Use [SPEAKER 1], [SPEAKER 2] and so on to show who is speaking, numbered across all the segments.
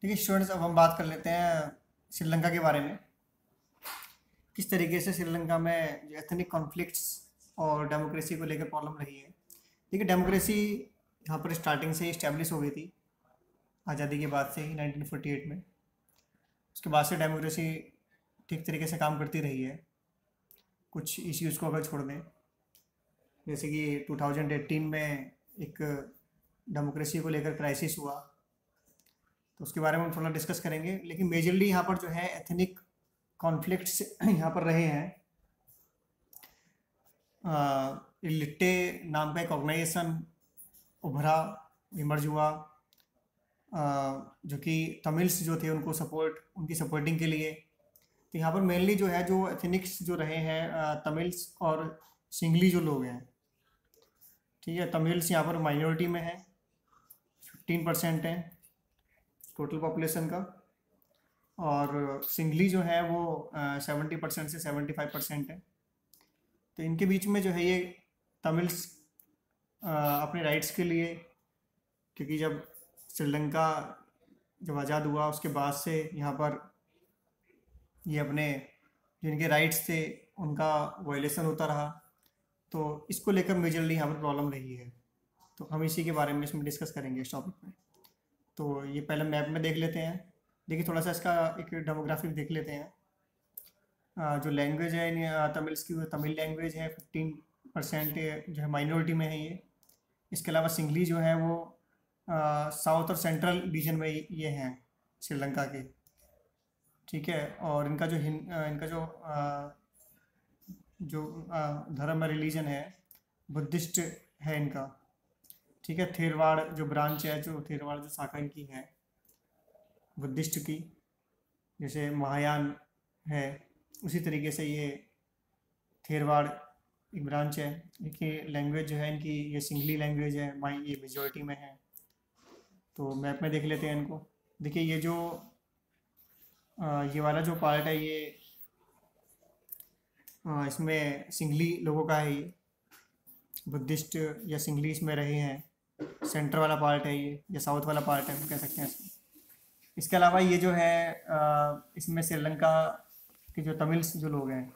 [SPEAKER 1] ठीक है स्टूडेंट्स, अब हम बात कर लेते हैं श्रीलंका के बारे में। किस तरीके से श्रीलंका में जो एथनिक कॉन्फ्लिक्ट्स और डेमोक्रेसी को लेकर प्रॉब्लम रही है। देखिए, डेमोक्रेसी यहाँ पर स्टार्टिंग से ही इस्टेब्लिश हो गई थी, आज़ादी के बाद से ही 1948 में। उसके बाद से डेमोक्रेसी ठीक तरीके से काम करती रही है। कुछ इश्यूज़ को अगर छोड़ दें, जैसे कि 2018 में एक डेमोक्रेसी को लेकर क्राइसिस हुआ, तो उसके बारे में हम थोड़ा डिस्कस करेंगे। लेकिन मेजरली यहाँ पर जो है एथनिक कॉन्फ्लिक्ट्स यहाँ पर रहे हैं। लिट्टे नाम का एक ऑर्गेनाइजेशन उभरा, इमर्ज हुआ, जो कि तमिल्स जो थे उनको उनकी सपोर्टिंग के लिए। तो यहाँ पर मेनली जो है जो एथनिक्स जो रहे हैं तमिल्स और सिंगली जो लोग हैं। ठीक है, तमिल्स यहाँ पर माइनॉरिटी में है, 15% है टोटल पॉपुलेशन का, और सिंगली जो है वो 70% से 75% है। तो इनके बीच में जो है ये तमिल्स अपने राइट्स के लिए, क्योंकि जब श्रीलंका जब आज़ाद हुआ उसके बाद से यहाँ पर ये अपने जो इनके राइट्स थे उनका वायलेशन होता रहा, तो इसको लेकर मेजरली यहाँ पर प्रॉब्लम रही है। तो हम इसी के बारे में इसमें डिस्कस करेंगे इस टॉपिक में। तो ये पहले मैप में देख लेते हैं। देखिए, थोड़ा सा इसका एक डेमोग्राफिक देख लेते हैं। जो लैंग्वेज है तमिल्स की, वो तमिल लैंग्वेज है, 15% जो है माइनॉरिटी में है ये। इसके अलावा सिंगली जो है वो साउथ और सेंट्रल रीजन में ये हैं श्रीलंका के। ठीक है, और इनका जो धर्म रिलीजन है बुद्धिस्ट है इनका। ठीक है, थेरवाड़ जो ब्रांच है, जो थेरवाड़ जो शाखा इनकी है बुद्धिस्ट की, जैसे महायान है उसी तरीके से ये थेरवाड़ एक ब्रांच है। इनकी लैंग्वेज जो है इनकी ये सिंगली लैंग्वेज है, ये मेजॉरिटी में है। तो मैप में देख लेते हैं इनको। देखिए, ये जो ये वाला जो पार्ट है ये इसमें सिंगली लोगों का है, ये बुद्धिस्ट या सिंगली इसमें रहे हैं। सेंटर वाला पार्ट है ये, या साउथ वाला पार्ट है हम कह सकते हैं इसमें। इसके अलावा ये जो है इसमें श्रीलंका के जो तमिल्स जो लोग हैं,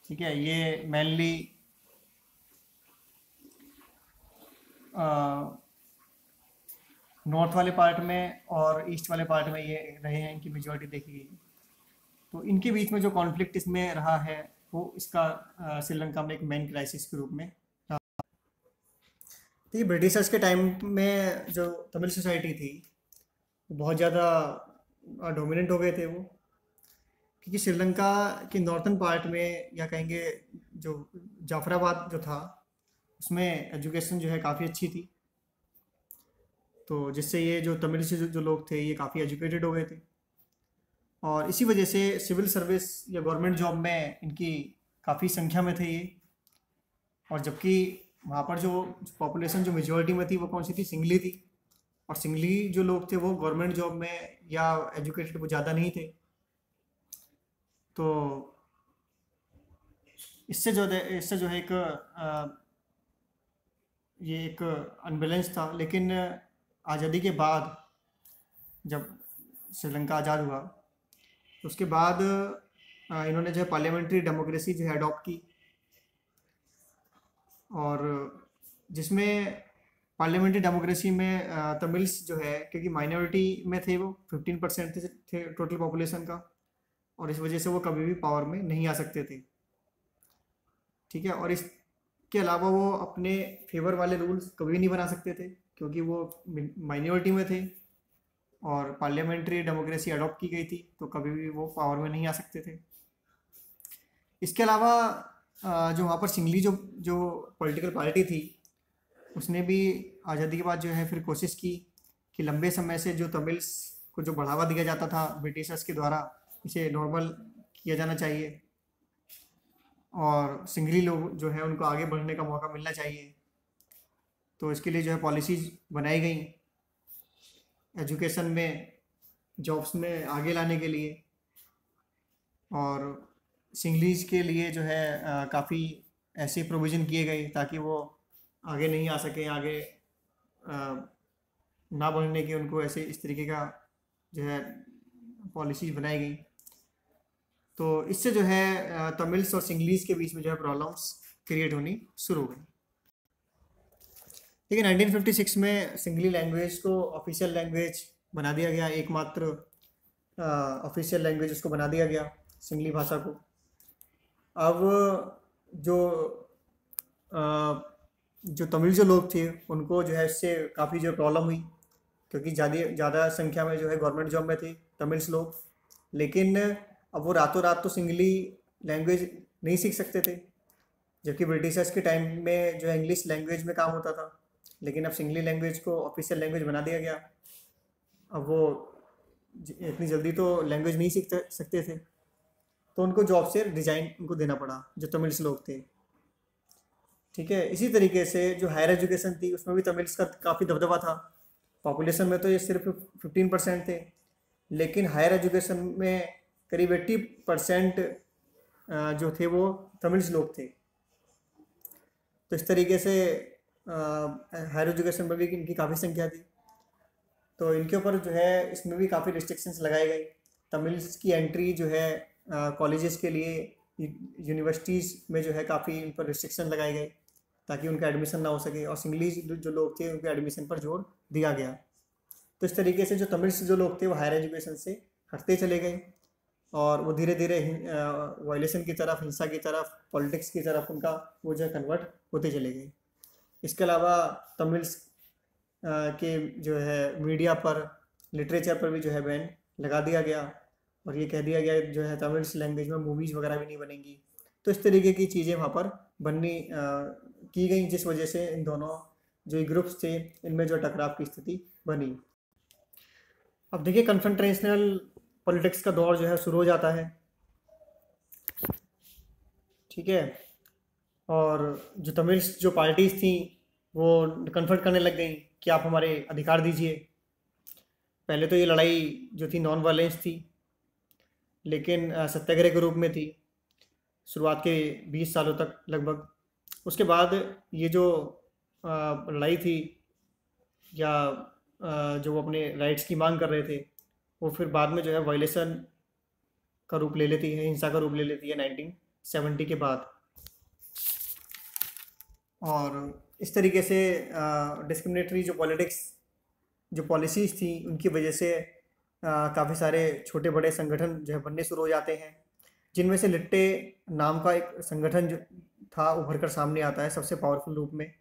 [SPEAKER 1] ठीक है, ये मेनली नॉर्थ वाले पार्ट में और ईस्ट वाले पार्ट में ये रहे हैं, इनकी मेजॉरिटी देखी गई। तो इनके बीच में जो कॉन्फ्लिक्ट इसमें रहा है वो इसका श्रीलंका में एक मेन क्राइसिस के रूप में रहा। तो ये ब्रिटिशर्स के टाइम में जो तमिल सोसाइटी थी वो बहुत ज़्यादा डोमिनेंट हो गए थे वो, क्योंकि श्रीलंका के नॉर्थन पार्ट में, या कहेंगे जो जाफराबाद जो था, उसमें एजुकेशन जो है काफ़ी अच्छी थी। तो जिससे ये जो तमिल से जो लोग थे ये काफ़ी एजुकेटेड हो गए थे, और इसी वजह से सिविल सर्विस या गवर्नमेंट जॉब में इनकी काफ़ी संख्या में थे ये। और जबकि वहाँ पर जो पॉपुलेशन जो मेजॉरिटी में थी वो कौन सी थी, सिंगली थी। और सिंगली जो लोग थे वो गवर्नमेंट जॉब में या एजुकेटेड वो ज़्यादा नहीं थे। तो इससे जो है ये एक अनबैलेंस था। लेकिन आज़ादी के बाद जब श्रीलंका आज़ाद हुआ तो उसके बाद इन्होंने जो है पार्लियामेंट्री डेमोक्रेसी जो है अडॉप्ट की, और जिसमें पार्लियामेंट्री डेमोक्रेसी में तमिल्स जो है, क्योंकि माइनॉरिटी में थे वो 15% थे टोटल पॉपुलेशन का, और इस वजह से वो कभी भी पावर में नहीं आ सकते थे। ठीक है, और इसके अलावा वो अपने फेवर वाले रूल्स कभी नहीं बना सकते थे, क्योंकि वो माइनॉरिटी में थे और पार्लियामेंट्री डेमोक्रेसी अडॉप्ट की गई थी, तो कभी भी वो पावर में नहीं आ सकते थे। इसके अलावा जो वहाँ पर सिंगली जो पॉलिटिकल पार्टी थी, उसने भी आज़ादी के बाद जो है फिर कोशिश की कि लंबे समय से जो तमिल्स को जो बढ़ावा दिया जाता था ब्रिटिशर्स के द्वारा, इसे नॉर्मल किया जाना चाहिए, और सिंगली लोग जो है उनको आगे बढ़ने का मौका मिलना चाहिए। तो इसके लिए जो है पॉलिसीज़ बनाई गई एजुकेशन में, जॉब्स में आगे लाने के लिए, और सिंगलीज के लिए जो है काफ़ी ऐसे प्रोविज़न किए गए ताकि वो आगे नहीं आ सकें, आगे ना बढ़ने की उनको ऐसे इस तरीके का जो है पॉलिसीज बनाई गई। तो इससे जो है तमिल्स और सिंगलीज के बीच में जो है प्रॉब्लम्स क्रिएट होनी शुरू हो गई। देखिए 1956 में सिंगली लैंग्वेज को ऑफिशियल लैंग्वेज बना दिया गया, एकमात्र ऑफिशियल लैंग्वेज उसको बना दिया गया सिंगली भाषा को। अब जो जो तमिल जो लोग थे उनको जो है इससे काफ़ी जो प्रॉब्लम हुई, क्योंकि ज़्यादा संख्या में जो है गवर्नमेंट जॉब में थे तमिल्स लोग। लेकिन अब वो रातों रात तो सिंगली लैंग्वेज नहीं सीख सकते थे, जबकि ब्रिटिशर्स के टाइम में जो है इंग्लिश लैंग्वेज में काम होता था। लेकिन अब सिंगली लैंग्वेज को ऑफिशियल लैंग्वेज बना दिया गया। अब वो इतनी जल्दी तो लैंग्वेज नहीं सीख सकते थे, तो उनको जॉब से रिजाइन उनको देना पड़ा, जो तमिल्स लोग थे। ठीक है, इसी तरीके से जो हायर एजुकेशन थी उसमें भी तमिल्स का काफ़ी दबदबा था। पॉपुलेशन में तो ये सिर्फ 15% थे, लेकिन हायर एजुकेशन में करीब 80% जो थे वो तमिल्स लोग थे। तो इस तरीके से हायर एजुकेशन में भी इनकी काफ़ी संख्या थी। तो इनके ऊपर जो है इसमें भी काफ़ी रिस्ट्रिक्शंस लगाए गए। तमिल्स की एंट्री जो है कॉलेजेस के लिए, यूनिवर्सिटीज़ में जो है काफ़ी इन पर रिस्ट्रिक्शन लगाए गए ताकि उनका एडमिशन ना हो सके, और सिंगलीज जो लोग थे उनके एडमिशन पर जोर दिया गया। तो इस तरीके से जो तमिल्स जो लोग थे वो हायर एजुकेशन से हटते चले गए, और वो धीरे धीरे वायलेशन की तरफ, हिंसा की तरफ, पॉलिटिक्स की तरफ उनका वो जो है कन्वर्ट होते चले गए। इसके अलावा तमिल्स के जो है मीडिया पर, लिटरेचर पर भी जो है बैन लगा दिया गया, और ये कह दिया गया जो है तमिल्स लैंग्वेज में मूवीज़ वगैरह भी नहीं बनेंगी। तो इस तरीके की चीज़ें वहाँ पर बननी की गई, जिस वजह से इन दोनों जो ग्रुप्स थे इनमें जो टकराव की स्थिति बनी। अब देखिए कन्फ्रंटेशनल पॉलिटिक्स का दौर जो है शुरू हो जाता है। ठीक है, और जो तमिल्स जो पार्टीज थी वो कन्फ्रंट करने लग गई कि आप हमारे अधिकार दीजिए। पहले तो ये लड़ाई जो थी नॉन वायलेंस थी, लेकिन सत्याग्रह के रूप में थी शुरुआत के 20 सालों तक लगभग। उसके बाद ये जो लड़ाई थी, या जो वो अपने राइट्स की मांग कर रहे थे, वो फिर बाद में जो है वायलेशन का रूप ले लेती है, हिंसा का रूप ले लेती है 1970 के बाद। और इस तरीके से डिस्क्रिमिनेटरी जो पॉलिटिक्स, जो पॉलिसीज़ थी, उनकी वजह से काफ़ी सारे छोटे बड़े संगठन जो है बनने शुरू हो जाते हैं, जिनमें से लिट्टे नाम का एक संगठन जो था उभर कर सामने आता है सबसे पावरफुल रूप में।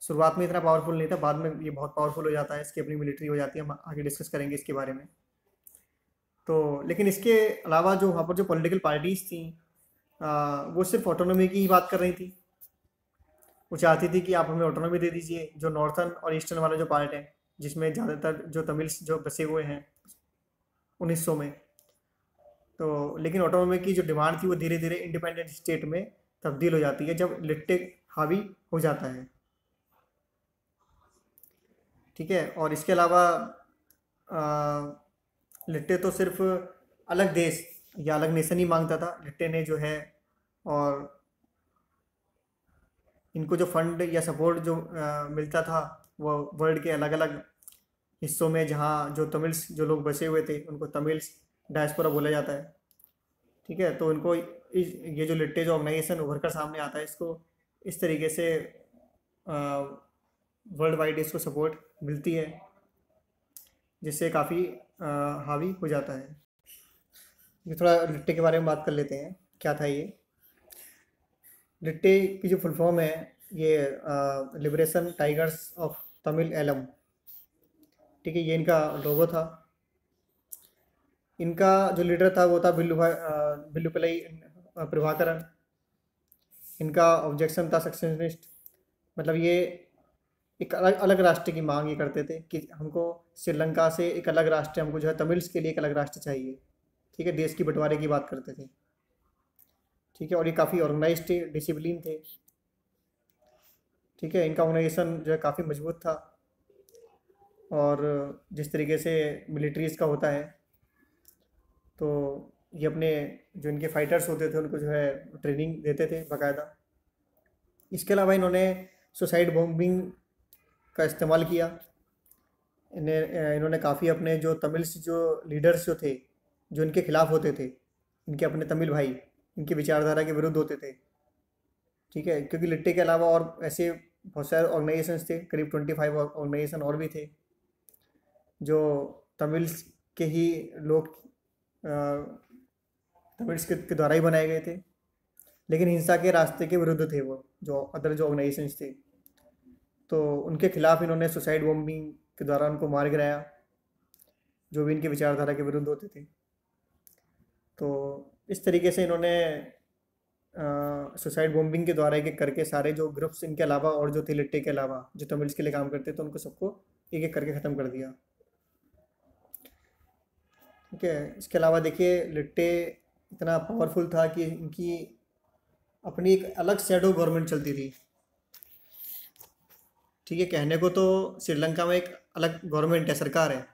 [SPEAKER 1] शुरुआत में इतना पावरफुल नहीं था, बाद में ये बहुत पावरफुल हो जाता है, इसकी अपनी मिलिट्री हो जाती है, हम आगे डिस्कस करेंगे इसके बारे में। तो लेकिन इसके अलावा जो वहाँ पर जो पॉलिटिकल पार्टीज़ थी वो सिर्फ ऑटोनॉमी की ही बात कर रही थी। वो चाहती थी कि आप हमें ऑटोनॉमी दे दीजिए, जो नॉर्थन और ईस्टर्न वाला जो पार्ट है, जिसमें ज़्यादातर जो तमिल्स जो बसे हुए हैं 1900 में। तो लेकिन ऑटोनॉमी की जो डिमांड थी वो धीरे धीरे इंडिपेंडेंट स्टेट में तब्दील हो जाती है जब लिट्टे हावी हो जाता है। ठीक है, और इसके अलावा लिट्टे तो सिर्फ अलग देश या अलग नेशन ही मांगता था। लिट्टे ने जो है, और इनको जो फंड या सपोर्ट जो मिलता था वो वर्ल्ड के अलग अलग हिस्सों में, जहाँ जो तमिल्स जो लोग बसे हुए थे उनको तमिल्स डायस्पोरा बोला जाता है। ठीक है, तो इनको ये जो लिट्टे जो ऑर्गेनाइजेशन उभर कर सामने आता है, इसको इस तरीके से वर्ल्ड वाइड इसको सपोर्ट मिलती है, जिससे काफ़ी हावी हो जाता है। ये थोड़ा लिट्टे के बारे में बात कर लेते हैं, क्या था ये। लिट्टे की जो फुल फॉर्म है, ये liberation tigers of Tamil Eelam. ठीक है, ये इनका लोगो था। इनका जो लीडर था वो था विल्लुपिल्लई प्रभाकरन। इनका ऑब्जेक्शन था सक्सेशनिस्ट, मतलब ये एक अलग अलग राष्ट्र की मांग ये करते थे कि हमको श्रीलंका से एक अलग राष्ट्र, हमको जो है तमिल्स के लिए एक अलग राष्ट्र चाहिए। ठीक है, देश की बंटवारे की बात करते थे। ठीक है, और ये काफ़ी ऑर्गेनाइज्ड थे, डिसिप्लिन थे। ठीक है, इनका ऑर्गेनाइजेशन जो है काफ़ी मजबूत था, और जिस तरीके से मिलिट्रीज़ का होता है, तो ये अपने जो इनके फाइटर्स होते थे उनको जो है ट्रेनिंग देते थे बाकायदा। इसके अलावा इन्होंने सुसाइड बॉम्बिंग का इस्तेमाल किया। इन्होंने काफ़ी अपने जो तमिल्स जो लीडर्स जो थे, जो इनके खिलाफ होते थे, इनके अपने तमिल भाई, इनकी विचारधारा के विरुद्ध होते थे। ठीक है, क्योंकि लिट्टे के अलावा और ऐसे बहुत सारे ऑर्गेनाइजेशंस थे, करीब 25 ऑर्गेनाइजेशन और भी थे, जो तमिल्स के ही लोग तमिल्स के द्वारा ही बनाए गए थे, लेकिन हिंसा के रास्ते के विरुद्ध थे वो, जो अदर जो ऑर्गेनाइजेशंस थे। तो उनके खिलाफ इन्होंने सुसाइड बॉम्बिंग के द्वारा उनको मार गिराया, जो भी इनकी विचारधारा के विरुद्ध होते थे। तो इस तरीके से इन्होंने सुसाइड बॉम्बिंग के द्वारा एक एक करके सारे जो ग्रुप्स इनके अलावा और जो थे लिट्टे के अलावा जो तमिल्स के लिए काम करते थे, उनको सबको एक एक करके ख़त्म कर दिया। ठीक है, इसके अलावा देखिए लिट्टे इतना पावरफुल था कि इनकी अपनी एक अलग शैडो गवर्नमेंट चलती थी। ठीक है, कहने को तो श्रीलंका में एक अलग गवर्नमेंट है, सरकार है,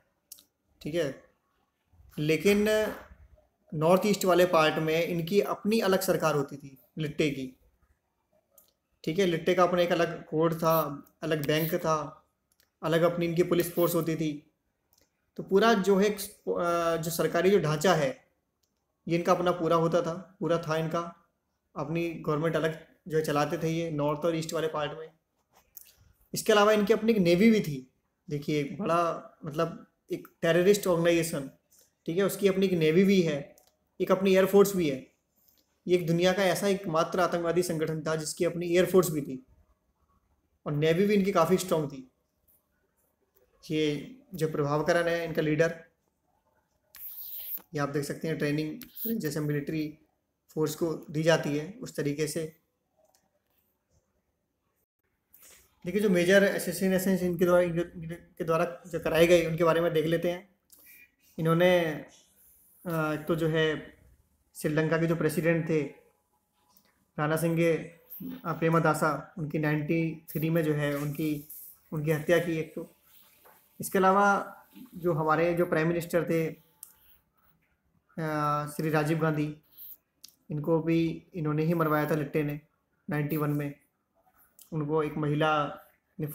[SPEAKER 1] ठीक है, लेकिन नॉर्थ ईस्ट वाले पार्ट में इनकी अपनी अलग सरकार होती थी लिट्टे की। ठीक है, लिट्टे का अपना एक अलग कोड था, अलग बैंक था, अलग अपनी इनकी पुलिस फोर्स होती थी। तो पूरा जो है जो सरकारी जो ढांचा है, ये इनका अपना पूरा होता था, पूरा था इनका, अपनी गवर्नमेंट अलग जो है चलाते थे ये नॉर्थ और ईस्ट वाले पार्ट में। इसके अलावा इनकी अपनी एक नेवी भी थी। देखिए, एक बड़ा मतलब एक टेररिस्ट ऑर्गेनाइजेशन, ठीक है, उसकी अपनी एक नेवी भी है, एक अपनी एयरफोर्स भी है। ये एक दुनिया का ऐसा एकमात्र आतंकवादी संगठन था जिसकी अपनी एयरफोर्स भी थी, और नेवी भी इनकी काफ़ी स्ट्रांग थी। ये जो प्रभावकरण है इनका लीडर, ये आप देख सकते हैं, ट्रेनिंग जैसे मिलिट्री फोर्स को दी जाती है उस तरीके से। देखिए, जो मेजर एसेसिनेशन इनके द्वारा जो कराए गए उनके बारे में देख लेते हैं। इन्होंने एक तो जो है श्रीलंका के जो प्रेसिडेंट थे राणा सिंघे प्रेमदासा, उनकी 93 में जो है उनकी उनकी हत्या की एक तो। इसके अलावा जो हमारे जो प्राइम मिनिस्टर थे श्री राजीव गांधी, इनको भी इन्होंने ही मरवाया था लिट्टे ने 91 में। उनको एक महिला ने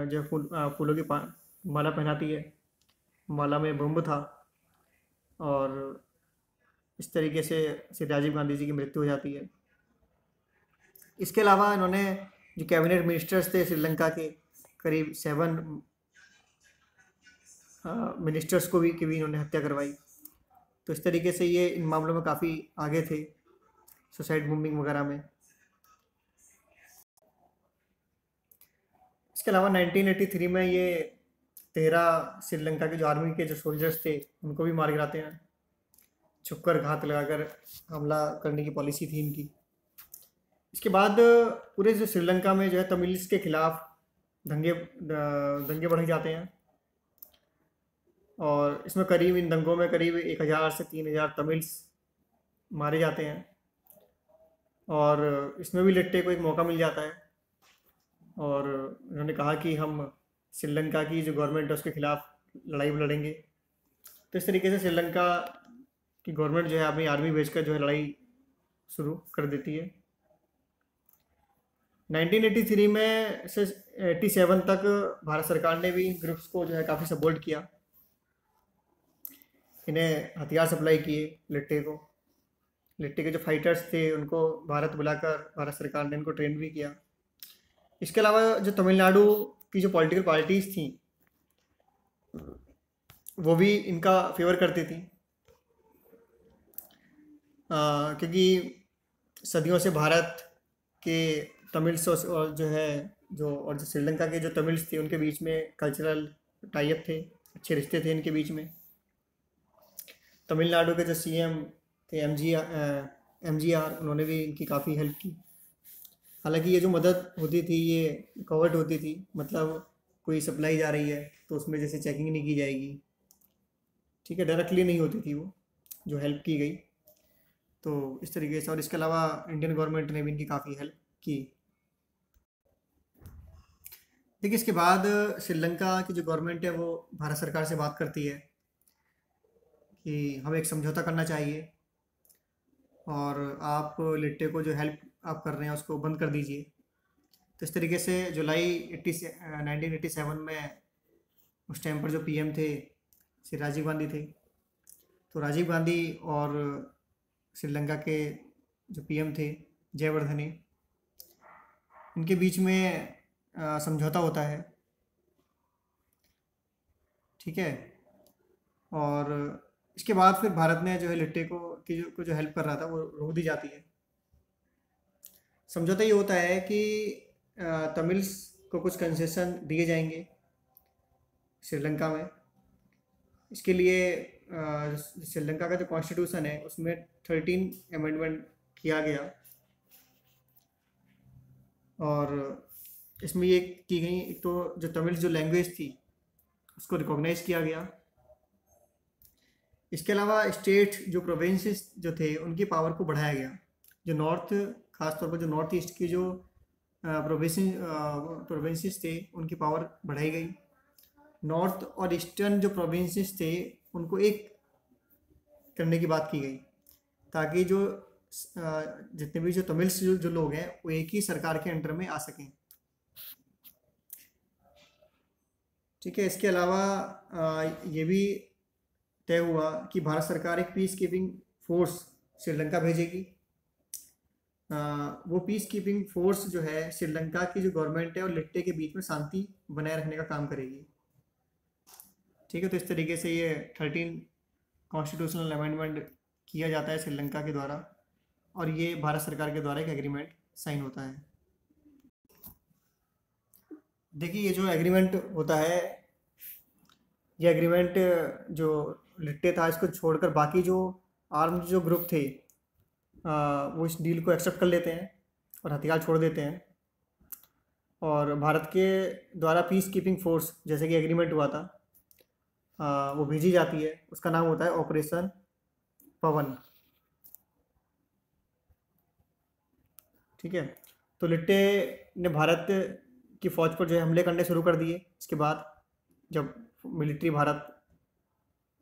[SPEAKER 1] जो फूलों की माला पहनाती है, माला में बम था, और इस तरीके से श्री राजीव गांधी जी की मृत्यु हो जाती है। इसके अलावा इन्होंने जो कैबिनेट मिनिस्टर्स थे श्रीलंका के, करीब 7 मिनिस्टर्स को भी इन्होंने हत्या करवाई। तो इस तरीके से ये इन मामलों में काफ़ी आगे थे, सुसाइड बॉम्बिंग वगैरह में। इसके अलावा 1983 में ये 13 श्रीलंका के जो आर्मी के जो सोल्जर्स थे उनको भी मार गिराते हैं, छुपकर घात लगाकर हमला करने की पॉलिसी थी इनकी। इसके बाद पूरे जो श्रीलंका में जो है तमिल्स के खिलाफ दंगे बढ़े जाते हैं, और इसमें करीब इन दंगों में करीब 1000 से 3000 तमिल्स मारे जाते हैं। और इसमें भी लिट्टे को एक मौका मिल जाता है, और उन्होंने कहा कि हम श्रीलंका की जो गवर्नमेंट है उसके खिलाफ लड़ाई लड़ेंगे। तो इस तरीके से श्रीलंका की गवर्नमेंट जो है अपनी आर्मी भेजकर जो है लड़ाई शुरू कर देती है। 1983 में से 87 तक भारत सरकार ने भी ग्रुप्स को जो है काफ़ी सपोर्ट किया, इन्हें हथियार सप्लाई किए लिट्टे को। लिट्टे के जो फाइटर्स थे उनको भारत बुलाकर भारत सरकार ने इनको ट्रेन भी किया। इसके अलावा जो तमिलनाडु की जो पॉलिटिकल पार्टीज़ थी वो भी इनका फेवर करती थी, क्योंकि सदियों से भारत के तमिल्स और जो है जो श्रीलंका के जो तमिल्स थे उनके बीच में कल्चरल टाइप थे, अच्छे रिश्ते थे इनके बीच में। तमिलनाडु के जो सीएम थे एमजीआर, उन्होंने भी इनकी काफ़ी हेल्प की। हालांकि ये जो मदद होती थी ये कवर्ट होती थी, मतलब कोई सप्लाई जा रही है तो उसमें जैसे चेकिंग नहीं की जाएगी, ठीक है, डायरेक्टली नहीं होती थी वो जो हेल्प की गई। तो इस तरीके से, और इसके अलावा इंडियन गवर्नमेंट ने भी इनकी काफ़ी हेल्प की। देखिए, इसके बाद श्रीलंका की जो गवर्नमेंट है वो भारत सरकार से बात करती है कि हमें एक समझौता करना चाहिए, और आप लिट्टे को जो हेल्प आप कर रहे हैं उसको बंद कर दीजिए। तो इस तरीके से जुलाई 1987 में उस टाइम पर जो पीएम थे श्री राजीव गांधी थे। तो राजीव गांधी और श्रीलंका के जो पीएम थे जयवर्धने, इनके बीच में समझौता होता है, ठीक है। और इसके बाद फिर भारत ने जो है लिट्टे को जो हेल्प कर रहा था वो रोक दी जाती है। समझौता ये होता है कि तमिल्स को कुछ कंसेशन दिए जाएंगे श्रीलंका में। इसके लिए श्रीलंका का जो कॉन्स्टिट्यूशन है उसमें 13 अमेंडमेंट किया गया, और इसमें ये की गई, एक तो जो तमिल जो लैंग्वेज थी उसको रिकॉग्नाइज किया गया। इसके अलावा स्टेट जो प्रोविंसेस जो थे उनकी पावर को बढ़ाया गया। जो नॉर्थ, खासतौर पर जो नॉर्थ ईस्ट की जो प्रोविंसेस थे उनकी पावर बढ़ाई गई। नॉर्थ और ईस्टर्न जो प्रोविंसेस थे उनको एक करने की बात की गई, ताकि जो जितने भी जो तमिल्स जो लोग हैं वो एक ही सरकार के अंडर में आ सकें, ठीक है। इसके अलावा ये भी तय हुआ कि भारत सरकार एक पीस कीपिंग फोर्स श्रीलंका भेजेगी। वो पीस कीपिंग फोर्स जो है श्रीलंका की जो गवर्नमेंट है और लिट्टे के बीच में शांति बनाए रखने का काम करेगी, ठीक है। तो इस तरीके से ये 13 कॉन्स्टिट्यूशनल अमेंडमेंट किया जाता है श्रीलंका के द्वारा, और ये भारत सरकार के द्वारा एक एग्रीमेंट साइन होता है। देखिए ये जो एग्रीमेंट होता है, ये एग्रीमेंट जो लिट्टे था इसको छोड़कर बाकी जो आर्म्ड जो ग्रुप थे वो इस डील को एक्सेप्ट कर लेते हैं और हथियार छोड़ देते हैं। और भारत के द्वारा पीस कीपिंग फोर्स, जैसे कि एग्रीमेंट हुआ था, वो भेजी जाती है। उसका नाम होता है ऑपरेशन पवन, ठीक है। तो लिट्टे ने भारत की फ़ौज पर जो है हमले करने शुरू कर दिए। इसके बाद जब मिलिट्री भारत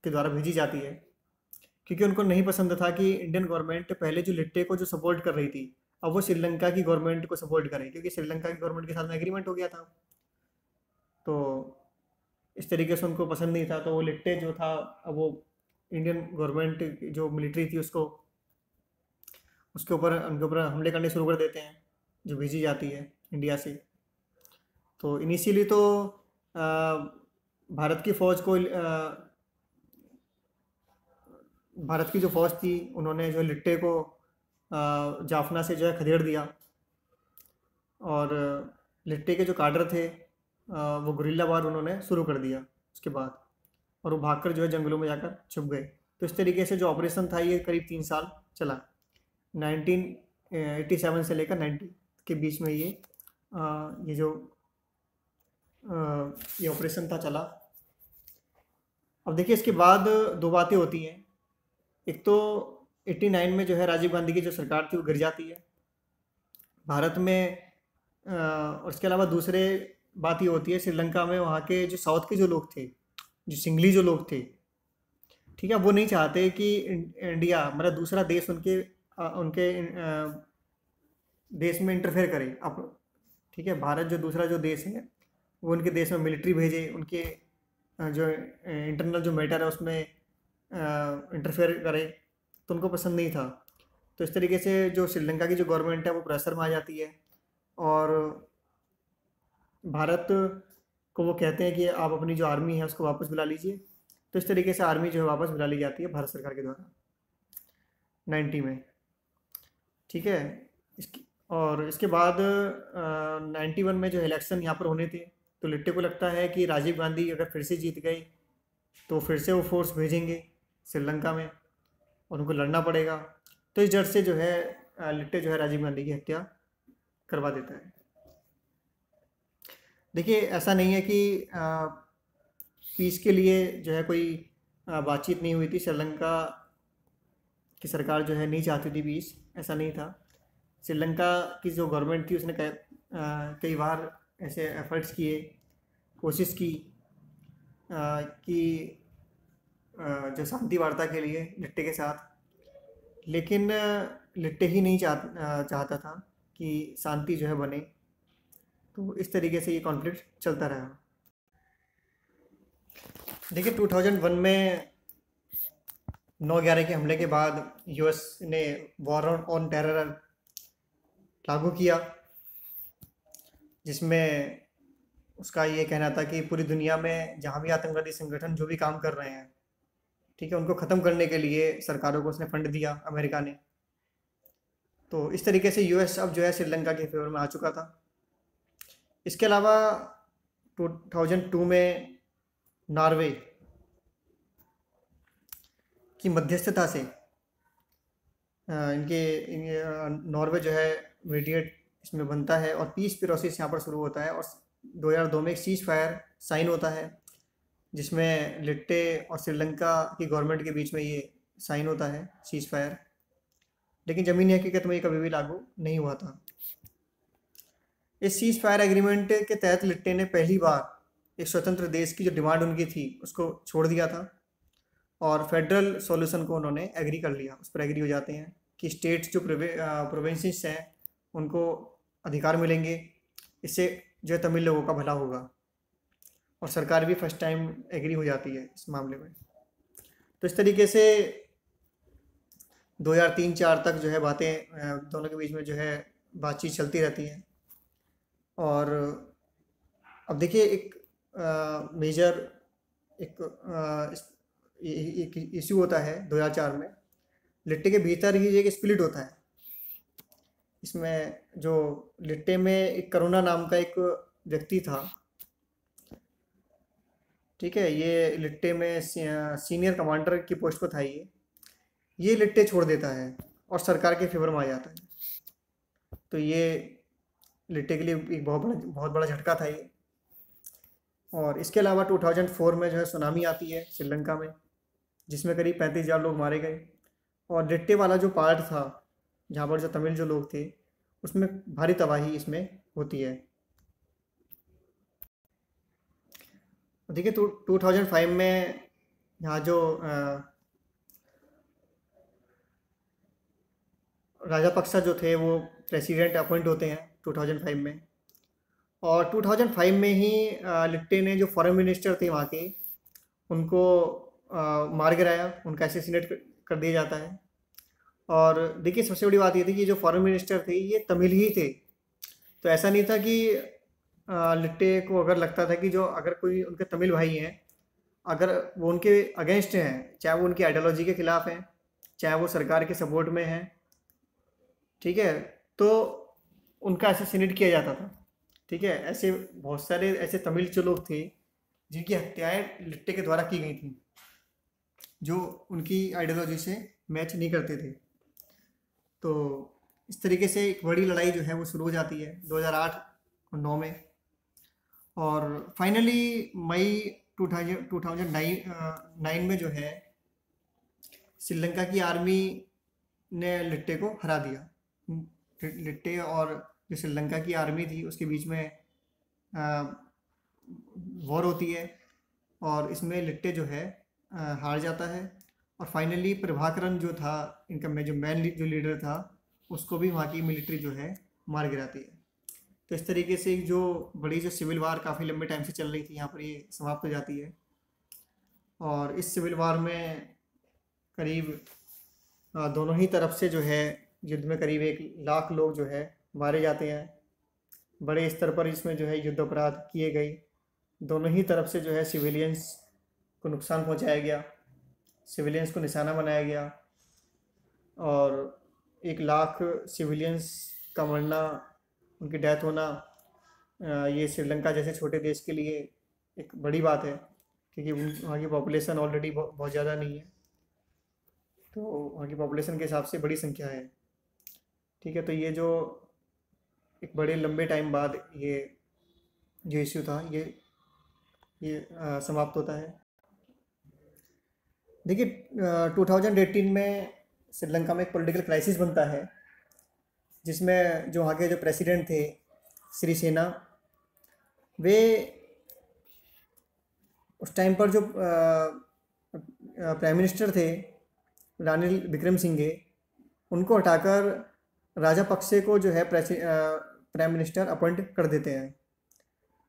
[SPEAKER 1] के द्वारा भेजी जाती है, क्योंकि उनको नहीं पसंद था कि इंडियन गवर्नमेंट पहले जो लिट्टे को जो सपोर्ट कर रही थी अब वो श्रीलंका की गवर्नमेंट को सपोर्ट करे, क्योंकि श्रीलंका की गवर्नमेंट के साथ में एग्रीमेंट हो गया था। तो इस तरीके से उनको पसंद नहीं था। तो वो लिट्टे जो था अब वो इंडियन गवर्नमेंट जो मिलिट्री थी उसके ऊपर हमले करने शुरू कर देते हैं, जो भेजी जाती है इंडिया से। तो इनिशियली तो भारत की फ़ौज को भारत की जो फ़ौज थी उन्होंने जो लिट्टे को जाफना से जो है खदेड़ दिया, और लिट्टे के जो काडर थे वो गुरिल्ला वार उन्होंने शुरू कर दिया उसके बाद, और वो भागकर जो है जंगलों में जाकर छुप गए। तो इस तरीके से जो ऑपरेशन था ये करीब 3 साल चला। 1987 से लेकर 90 के बीच में ये ऑपरेशन था चला। अब देखिए इसके बाद 2 बातें होती हैं। एक तो 89 में जो है राजीव गांधी की जो सरकार थी वो गिर जाती है भारत में, और इसके अलावा दूसरे बात ये होती है श्रीलंका में वहाँ के जो साउथ के जो लोग थे, जो सिंगली जो लोग थे, ठीक है, वो नहीं चाहते कि इंडिया मतलब दूसरा देश उनके देश में इंटरफेयर करे अब, ठीक है। भारत जो दूसरा जो देश है वो उनके देश में मिलिट्री भेजे, उनके जो इंटरनल जो मैटर है उसमें इंटरफेयर करे, तो उनको पसंद नहीं था। तो इस तरीके से जो श्रीलंका की जो गवर्नमेंट है वो प्रेशर में आ जाती है, और भारत को वो कहते हैं कि आप अपनी जो आर्मी है उसको वापस बुला लीजिए। तो इस तरीके से आर्मी जो है वापस बुला ली जाती है भारत सरकार के द्वारा 90 में, ठीक है। इसके बाद 91 में जो इलेक्शन यहाँ पर होने थे, तो लिट्टे को लगता है कि राजीव गांधी अगर फिर से जीत गए तो फिर से वो फोर्स भेजेंगे श्रीलंका में और उनको लड़ना पड़ेगा। तो इस डर से जो है लिट्टे जो है राजीव गांधी की हत्या करवा देता है। देखिए ऐसा नहीं है कि पीस के लिए जो है कोई बातचीत नहीं हुई थी। श्रीलंका की सरकार जो है नहीं चाहती थी पीस, ऐसा नहीं था। श्रीलंका की जो गवर्नमेंट थी उसने कई बार ऐसे एफर्ट्स किए, कोशिश की कि जो शांति वार्ता के लिए लिट्टे के साथ, लेकिन लिट्टे ही नहीं चाहता था कि शांति जो है बने। तो इस तरीके से ये कॉन्फ्लिक्ट चलता रहा। देखिए 2001 में 9/11 के हमले के बाद यूएस ने वॉर ऑन टेरर लागू किया, जिसमें उसका ये कहना था कि पूरी दुनिया में जहाँ भी आतंकवादी संगठन जो भी काम कर रहे हैं, ठीक है, उनको ख़त्म करने के लिए सरकारों को उसने फंड दिया, अमेरिका ने। तो इस तरीके से यूएस अब जो है श्रीलंका के फेवर में आ चुका था। इसके अलावा 2002 में नॉर्वे की मध्यस्थता से नॉर्वे जो है मीडिएट इसमें बनता है और पीस प्रोसेस यहाँ पर शुरू होता है, और 2002 में एक सीज फायर साइन होता है, जिसमें लिट्टे और श्रीलंका की गवर्नमेंट के बीच में ये साइन होता है सीज फायर। लेकिन ज़मीनी हकीकत में ये कभी भी लागू नहीं हुआ था। इस सीज फायर एग्रीमेंट के तहत लिट्टे ने पहली बार एक स्वतंत्र देश की जो डिमांड उनकी थी उसको छोड़ दिया था, और फेडरल सॉल्यूशन को उन्होंने एग्री कर लिया, उस पर एग्री हो जाते हैं कि स्टेट्स जो प्रोविंसेस हैं उनको अधिकार मिलेंगे, इससे जो है तमिल लोगों का भला होगा, और सरकार भी फर्स्ट टाइम एग्री हो जाती है इस मामले में। तो इस तरीके से 2003-4 तक जो है बातें दोनों के बीच में जो है बातचीत चलती रहती है। और अब देखिए एक मेजर एक इशू होता है 2004 में, लिट्टे के भीतर ही एक स्प्लिट होता है। इसमें जो लिट्टे में एक करुणा नाम का एक व्यक्ति था, ठीक है, ये लिट्टे में सीनियर कमांडर की पोस्ट पर था, ये लिट्टे छोड़ देता है और सरकार के फेवर में आ जाता है। तो ये लिट्टे के लिए एक बहुत बड़ा झटका था ये। और इसके अलावा 2004 में जो है सुनामी आती है श्रीलंका में, जिसमें करीब 35,000 लोग मारे गए, और लिट्टे वाला जो पार्ट था जहाँ पर जो तमिल जो लोग थे उसमें भारी तबाही इसमें होती है। देखिए 2005 में यहाँ जो राजापक्सा जो थे वो प्रेसिडेंट अपॉइंट होते हैं 2005 में, और 2005 में ही लिट्टे ने जो फॉरेन मिनिस्टर थे वहाँ के उनको मार गिराया, उनका असैसिनेट कर दिया जाता है। और देखिए सबसे बड़ी बात ये थी कि जो फॉरेन मिनिस्टर थे ये तमिल ही थे, तो ऐसा नहीं था कि लिट्टे को अगर लगता था कि जो अगर कोई उनके तमिल भाई हैं अगर वो उनके अगेंस्ट हैं, चाहे वो उनकी आइडियोलॉजी के खिलाफ हैं, चाहे वो सरकार के सपोर्ट में हैं, ठीक है, तो उनका असैसिनेट किया जाता था। ठीक है, ऐसे बहुत सारे ऐसे तमिल जो लोग थे जिनकी हत्याएं लिट्टे के द्वारा की गई थी, जो उनकी आइडियोलॉजी से मैच नहीं करते थे। तो इस तरीके से एक बड़ी लड़ाई जो है वो शुरू हो जाती है 2008 और 9 में, और फाइनली मई 2009 में जो है श्रीलंका की आर्मी ने लिट्टे को हरा दिया। लिट्टे और जो श्रीलंका की आर्मी थी उसके बीच में वॉर होती है, और इसमें लिट्टे जो है हार जाता है, और फाइनली प्रभाकरन जो था इनका जो मैन जो लीडर था उसको भी वहाँ की मिलिट्री जो है मार गिराती है। तो इस तरीके से जो बड़ी जो सिविल वार काफ़ी लंबे टाइम से चल रही थी यहाँ पर ये समाप्त हो जाती है। और इस सिविल वार में करीब दोनों ही तरफ से जो है युद्ध में करीब 1 लाख लोग जो है मारे जाते हैं। बड़े स्तर पर इसमें जो है युद्ध अपराध किए गए, दोनों ही तरफ से जो है सिविलियंस को नुकसान पहुंचाया गया, सिविलियंस को निशाना बनाया गया, और 1 लाख सिविलियंस का मरना, उनकी डेथ होना, ये श्रीलंका जैसे छोटे देश के लिए एक बड़ी बात है, क्योंकि वहाँ की पॉपुलेशन ऑलरेडी बहुत ज़्यादा नहीं है, तो वहाँ की पॉपुलेशन के हिसाब से बड़ी संख्या है। ठीक है, तो ये जो एक बड़े लंबे टाइम बाद ये जो इश्यू था ये समाप्त होता है। देखिए 2018 में श्रीलंका में एक पॉलिटिकल क्राइसिस बनता है, जिसमें जो वहाँ के जो प्रेसिडेंट थे सिरिसेना, वे उस टाइम पर जो प्राइम मिनिस्टर थे रानिल विक्रमसिंघे, उनको हटाकर राजापक्से को जो है प्राइम मिनिस्टर अपॉइंट कर देते हैं।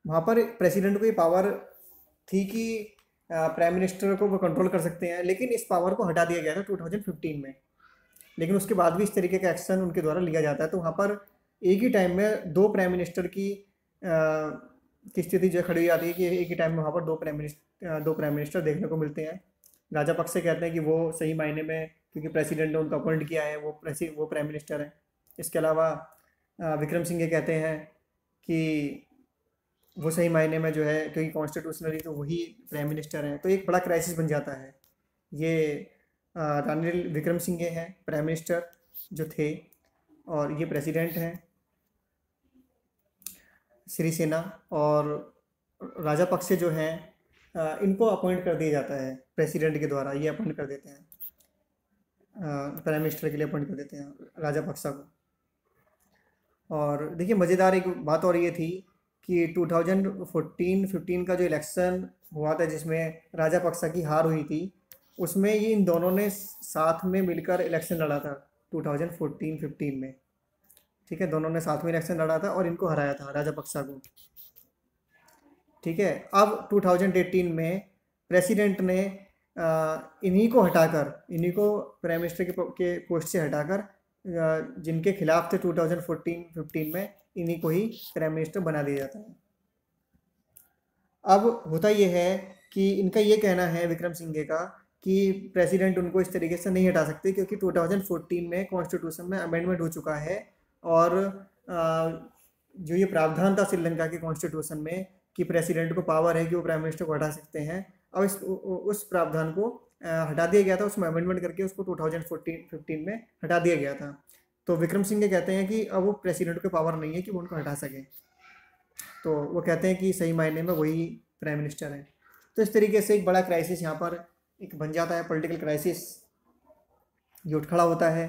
[SPEAKER 1] वहाँ पर प्रेसिडेंट को ये पावर थी कि प्राइम मिनिस्टर को वो कंट्रोल कर सकते हैं, लेकिन इस पावर को हटा दिया गया था 2015 में। लेकिन उसके बाद भी इस तरीके का एक्शन उनके द्वारा लिया जाता है। तो वहाँ पर एक ही टाइम में दो प्राइम मिनिस्टर की स्थिति जो खड़ी हो जाती है कि एक ही टाइम में वहाँ पर दो प्राइम मिनिस्टर देखने को मिलते हैं। राजापक्से कहते हैं कि वो सही मायने में, क्योंकि प्रेसिडेंट ने उनको अपॉइंट किया है, वो प्राइम मिनिस्टर है। इसके अलावा विक्रम सिंघे कहते हैं कि वो सही मायने में जो है, क्योंकि कॉन्स्टिट्यूशनली तो वही प्राइम मिनिस्टर हैं। तो एक बड़ा क्राइसिस बन जाता है। ये रानिल विक्रम सिंघे हैं प्राइम मिनिस्टर जो थे, और ये प्रेसिडेंट हैं सिरिसेना, और राजापक्से जो हैं इनको अपॉइंट कर दिया जाता है प्रेसिडेंट के द्वारा। ये अपॉइंट कर देते हैं, प्राइम मिनिस्टर के लिए अपॉइंट कर देते हैं राजापक्सा को। और देखिए मज़ेदार एक बात और ये थी कि 2014-15 का जो इलेक्शन हुआ था जिसमें राजापक्सा की हार हुई थी, उसमें ये इन दोनों ने साथ में मिलकर इलेक्शन लड़ा था 2014-15 में। ठीक है, दोनों ने साथ में इलेक्शन लड़ा था और इनको हराया था राजापक्सा को। ठीक है, अब 2018 में प्रेसिडेंट ने इन्हीं को हटाकर, इन्हीं को प्राइम मिनिस्टर के पोस्ट से हटाकर जिनके खिलाफ थे 2014-15 में, इन्हीं को ही प्राइम मिनिस्टर बना दिया जाता है। अब होता ये है कि इनका ये कहना है विक्रम सिंघे का कि प्रेसिडेंट उनको इस तरीके से नहीं हटा सकते, क्योंकि 2014 में कॉन्स्टिट्यूशन में अमेंडमेंट हो चुका है, और जो ये प्रावधान था श्रीलंका के कॉन्स्टिट्यूशन में कि प्रेसिडेंट को पावर है कि वो प्राइम मिनिस्टर को हटा सकते हैं, अब उस प्रावधान को हटा दिया गया था, उसमें अमेंडमेंट करके उसको 2014-15 में हटा दिया गया था। तो विक्रम सिंघे कहते हैं कि अब वो प्रेसिडेंट को पावर नहीं है कि वो उनको हटा सके। तो वो कहते हैं कि सही मायने में वही प्राइम मिनिस्टर है। तो इस तरीके से एक बड़ा क्राइसिस यहाँ पर एक बन जाता है, पॉलिटिकल क्राइसिस ये उठ खड़ा होता है।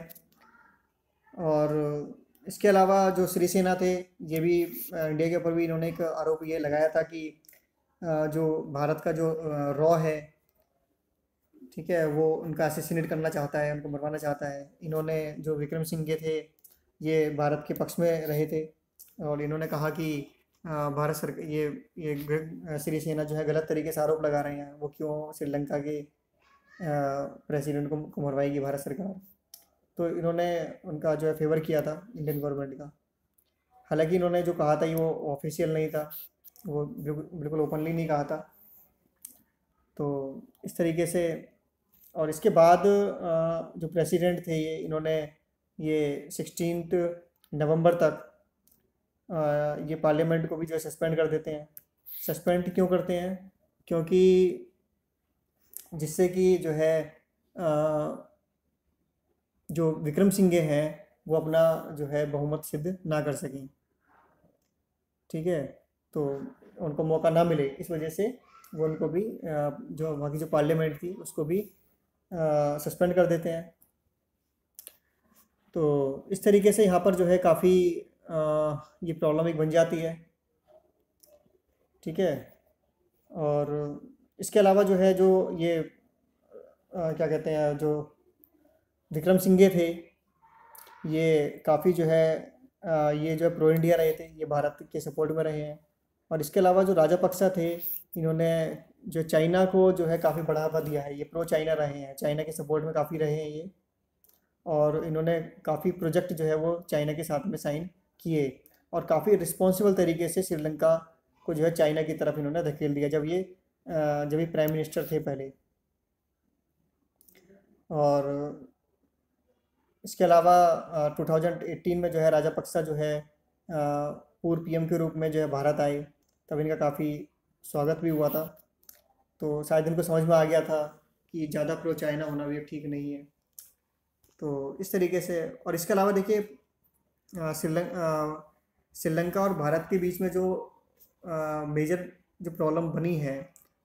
[SPEAKER 1] और इसके अलावा जो सिरिसेना थे, ये भी इंडिया के ऊपर भी इन्होंने एक आरोप ये लगाया था कि जो भारत का जो रॉ है, ठीक है, वो उनका असेसिनेट करना चाहता है, उनको मरवाना चाहता है। इन्होंने, जो विक्रम सिंघे थे, ये भारत के पक्ष में रहे थे, और इन्होंने कहा कि भारत सरकार ये सिरिसेना जो है गलत तरीके से आरोप लगा रहे हैं, वो क्यों श्रीलंका के प्रेसिडेंट को मरवाएगी भारत सरकार। तो इन्होंने उनका जो है फेवर किया था इंडियन गवर्नमेंट का। हालांकि इन्होंने जो कहा था ये वो ऑफिशियल नहीं था, वो बिल्कुल ओपनली नहीं कहा था। तो इस तरीके से, और इसके बाद जो प्रेसिडेंट थे इन्होंने ये 16 नवंबर तक ये पार्लियामेंट को भी जो है सस्पेंड कर देते हैं। सस्पेंड क्यों करते हैं? क्योंकि जिससे कि जो है जो विक्रम सिंघे हैं वो अपना जो है बहुमत सिद्ध ना कर सकें। ठीक है, तो उनको मौका ना मिले, इस वजह से वो उनको भी जो वहाँ की जो पार्लियामेंट थी उसको भी सस्पेंड कर देते हैं। तो इस तरीके से यहाँ पर जो है काफ़ी ये प्रॉब्लम एक बन जाती है। ठीक है, और इसके अलावा जो है जो ये क्या कहते हैं, जो विक्रम सिंघे थे ये काफ़ी जो है ये जो है प्रो इंडिया रहे थे, ये भारत के सपोर्ट में रहे हैं। और इसके अलावा जो राजापक्सा थे, इन्होंने जो चाइना को जो है काफ़ी बढ़ावा दिया है, ये प्रो चाइना रहे हैं, चाइना के सपोर्ट में काफ़ी रहे हैं ये। और इन्होंने काफ़ी प्रोजेक्ट जो है वो चाइना के साथ में साइन किए, और काफ़ी रिस्पॉन्सिबल तरीके से श्रीलंका को जो है चाइना की तरफ इन्होंने धकेल दिया जब ये प्राइम मिनिस्टर थे पहले। और इसके अलावा 2018 में जो है राजापक्सा जो है पूर्व पीएम के रूप में जो है भारत आए, तब इनका काफ़ी स्वागत भी हुआ था। तो शायद इनको समझ में आ गया था कि ज़्यादा प्रो चाइना होना भी ठीक नहीं है। तो इस तरीके से, और इसके अलावा देखिए श्रीलंका और भारत के बीच में जो मेजर जो प्रॉब्लम बनी है,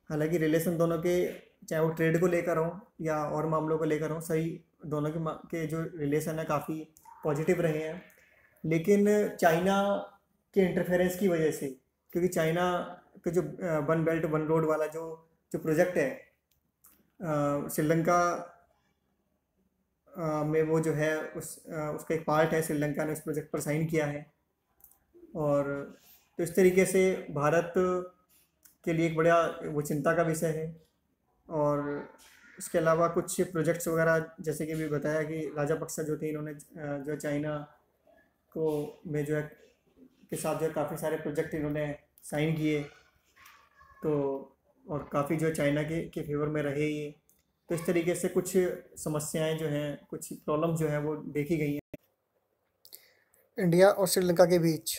[SPEAKER 1] हालांकि रिलेशन दोनों के, चाहे वो ट्रेड को लेकर हो या और मामलों को लेकर हो, सही दोनों के जो रिलेशन है काफ़ी पॉजिटिव रहे हैं। लेकिन चाइना के इंटरफेरेंस की वजह से, क्योंकि चाइना के जो वन बेल्ट वन रोड वाला जो प्रोजेक्ट है श्रीलंका में, वो जो है उसका एक पार्ट है, श्रीलंका ने उस प्रोजेक्ट पर साइन किया है। और तो इस तरीके से भारत के लिए एक बड़ा वो चिंता का विषय है और इसके अलावा कुछ प्रोजेक्ट्स वगैरह जैसे कि भी बताया कि राजापक्सा जो थे इन्होंने जो चाइना को में जो है के साथ जो है काफ़ी सारे प्रोजेक्ट इन्होंने साइन किए। तो और काफ़ी जो है चाइना के फेवर में रहे ये। तो इस तरीके से कुछ समस्याएं जो हैं, कुछ प्रॉब्लम जो है वो देखी गई हैं इंडिया और श्रीलंका के बीच।